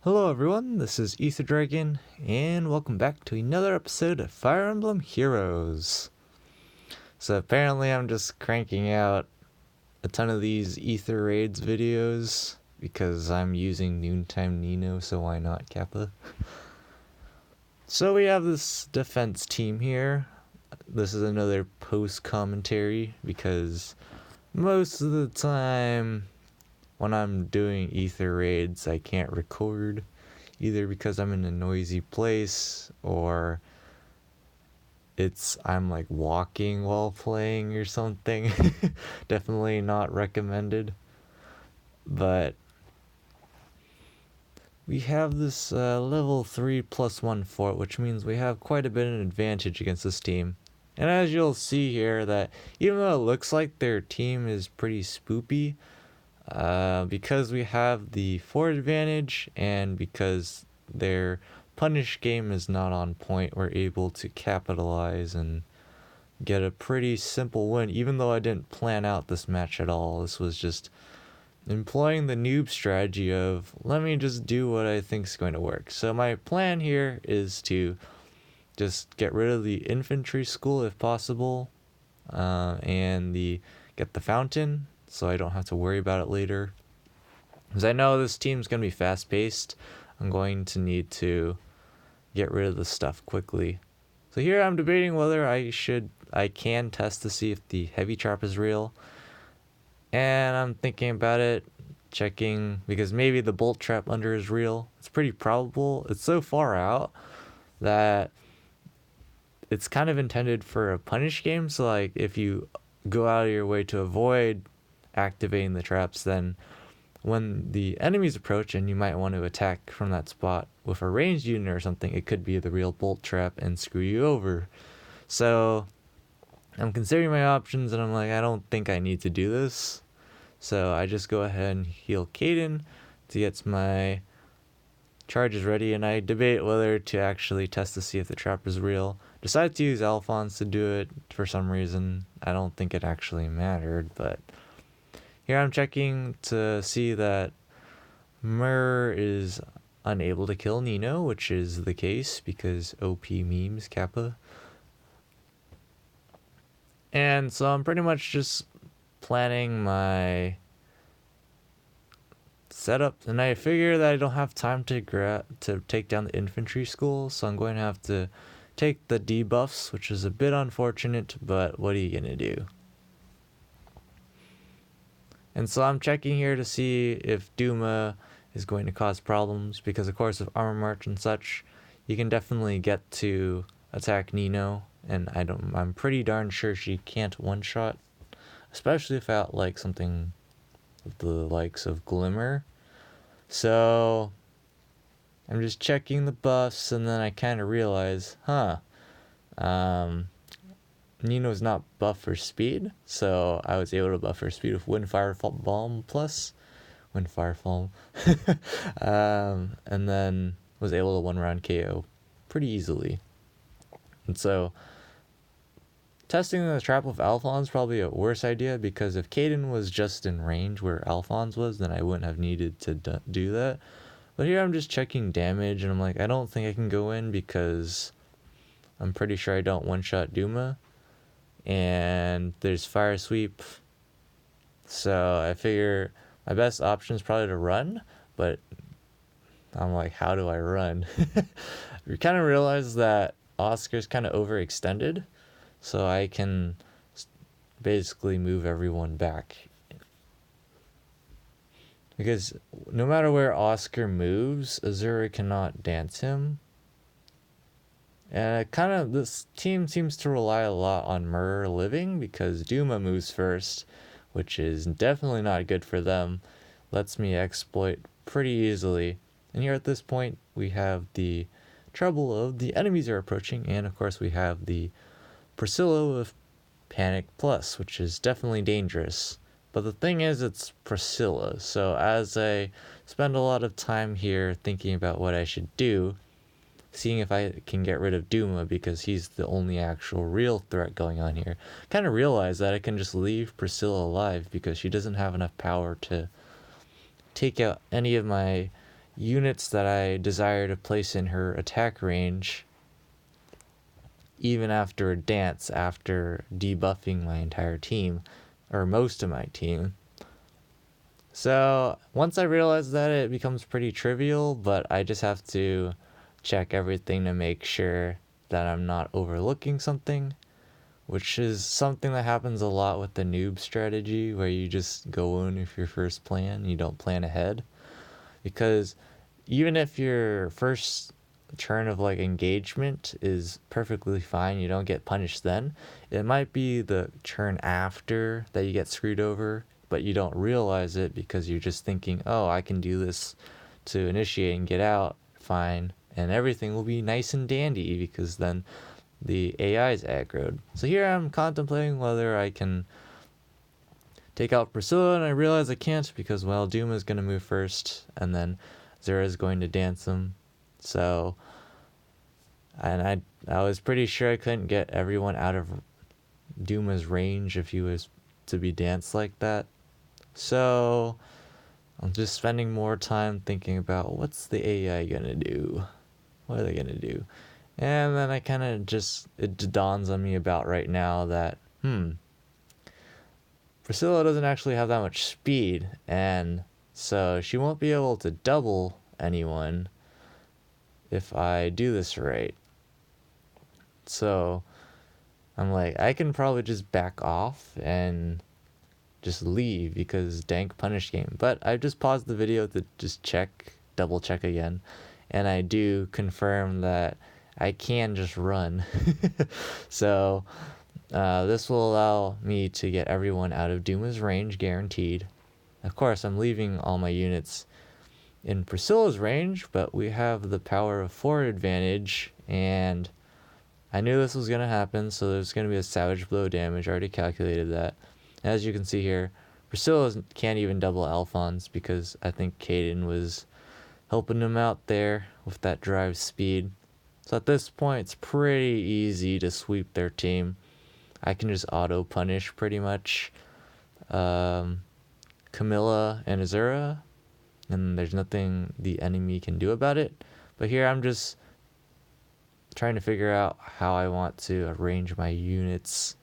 Hello everyone, this is Ether Dragon, and welcome back to another episode of Fire Emblem Heroes. So apparently I'm just cranking out a ton of these Ether Raids videos because I'm using Noontime Nino, so why not, Kappa? So we have this defense team here. This is another post-commentary because most of the time when I'm doing Ether Raids I can't record, either because I'm in a noisy place or I'm like walking while playing or something. Definitely not recommended. But we have this level 3 +1 fort, which means we have quite a bit of an advantage against this team. And as you'll see here, that even though it looks like their team is pretty spoopy, because we have the fort advantage and because their punish game is not on point, we're able to capitalize and get a pretty simple win, even though I didn't plan out this match at all. This was just employing the noob strategy of, let me just do what I think is going to work. So my plan here is to just get rid of the infantry school if possible, and get the fountain, so I don't have to worry about it later. Because I know this team's going to be fast-paced, I'm going to need to get rid of the stuff quickly. So here I'm debating whether I can test to see if the heavy trap is real. And I'm thinking about it, checking, because maybe the bolt trap under is real. It's pretty probable. It's so far out that it's kind of intended for a punish game. So like if you go out of your way to avoid activating the traps, then when the enemies approach and you might want to attack from that spot with a ranged unit or something, it could be the real bolt trap and screw you over. So I'm considering my options and I'm like, I don't think I need to do this. So I just go ahead and heal Caden to get my charges ready, and I debate whether to actually test to see if the trap is real. Decided to use Alphonse to do it for some reason. I don't think it actually mattered, but here I'm checking to see that Myrrh is unable to kill Nino, which is the case because OP memes, Kappa. And so I'm pretty much just planning my setup, and I figure that I don't have time to take down the infantry school, so I'm going to have to take the debuffs, which is a bit unfortunate, but what are you gonna do? And so I'm checking here to see if Duma is going to cause problems, because of course with Armor March and such, you can definitely get to attack Nino, and I'm pretty darn sure she can't one-shot, especially without like something with the likes of Glimmer. So I'm just checking the buffs, and then I kind of realize, Nino's not buffed for speed, so I was able to buff her speed with Windfire Balm plus Windfire Balm, and then was able to one-round KO pretty easily. And so testing the trap with Alphonse is probably a worse idea, because if Caden was just in range where Alphonse was, then I wouldn't have needed to do that. But here I'm just checking damage, and I'm like, I don't think I can go in because I'm pretty sure I don't one-shot Duma. And there's Fire Sweep. So I figure my best option is probably to run, but I'm like, how do I run? We kind of realize that Oscar's kind of overextended, so I can basically move everyone back. Because no matter where Oscar moves, Azura cannot dance him. And this team seems to rely a lot on Myrrh living, because Duma moves first, which is definitely not good for them. Lets me exploit pretty easily. And here at this point, we have the trouble of the enemies are approaching, and of course we have the Priscilla with Panic Plus, which is definitely dangerous. But the thing is, it's Priscilla, so as I spend a lot of time here thinking about what I should do, seeing if I can get rid of Duma, because he's the only actual real threat going on here, kind of realize that I can just leave Priscilla alive because she doesn't have enough power to take out any of my units that I desire to place in her attack range, even after a dance, after debuffing my entire team, or most of my team. So once I realize that, it becomes pretty trivial, but I just have to check everything to make sure that I'm not overlooking something, which is something that happens a lot with the noob strategy, where you just go in with your first plan, you don't plan ahead. Because even if your first turn of like engagement is perfectly fine, you don't get punished then, it might be the turn after that you get screwed over, but you don't realize it because you're just thinking, oh, I can do this to initiate and get out, fine, and everything will be nice and dandy because then the AI is aggroed. So here I'm contemplating whether I can take out Priscilla, and I realize I can't because, well, Doom is going to move first, and then Zera is going to dance him. So, and I was pretty sure I couldn't get everyone out of Duma's range if he was to be danced like that. So, I'm just spending more time thinking about what's the AI gonna do? What are they gonna do? And then I kind of just, it dawns on me about right now that, Priscilla doesn't actually have that much speed, and so she won't be able to double anyone if I do this right. So I'm like, I can probably just back off and just leave because dank punish game. But I just paused the video to just double check again, and I do confirm that I can just run. So this will allow me to get everyone out of Duma's range, guaranteed. Of course, I'm leaving all my units in Priscilla's range, but we have the power of 4 advantage, and I knew this was going to happen, so there's going to be a savage blow damage. I already calculated that. As you can see here, Priscilla can't even double Alphonse because I think Caden was helping him out there with that drive speed. So at this point, it's pretty easy to sweep their team. I can just auto punish pretty much Camilla and Azura, and there's nothing the enemy can do about it. But here I'm just trying to figure out how I want to arrange my units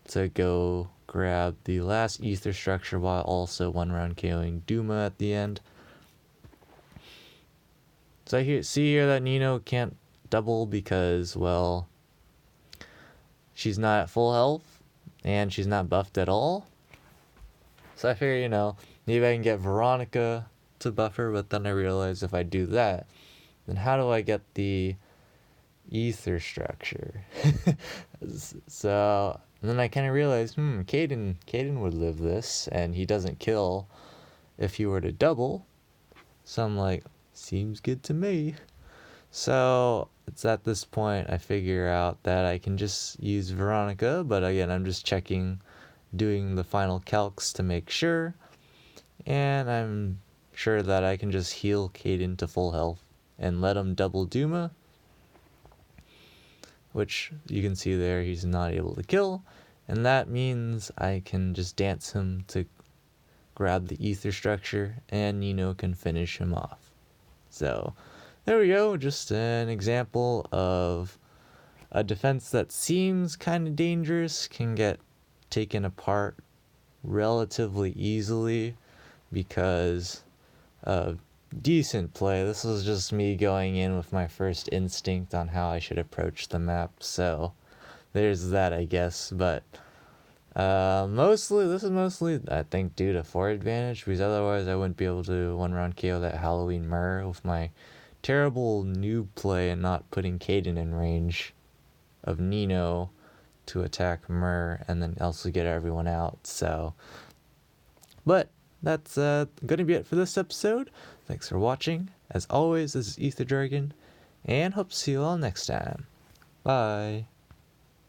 to go grab the last ether structure while also one round KOing Duma at the end. So I see here that Nino can't double because, well, she's not at full health and she's not buffed at all. So I figure, maybe I can get Veronica to buff her, but then I realize if I do that, then how do I get the ether structure? So then I kind of realized, Caden would live this, and he doesn't kill if he were to double. So I'm like, seems good to me. So it's at this point I figure out that I can just use Veronica, but again, I'm just doing the final calcs to make sure, and I'm sure that I can just heal Caden to full health and let him double Duma, which you can see there he's not able to kill, and that means I can just dance him to grab the ether structure and Nino can finish him off. So there we go, just an example of a defense that seems kind of dangerous can get taken apart relatively easily because of decent play. This was just me going in with my first instinct on how I should approach the map, so there's that, I guess. But this is mostly I think due to 4 advantage, because otherwise I wouldn't be able to one round KO that Halloween Myrrh with my terrible noob play and not putting Caden in range of Nino to attack Myrrh and then also get everyone out. So, but that's gonna be it for this episode. Thanks for watching. As always, this is Ether Dragon, and hope to see you all next time. Bye.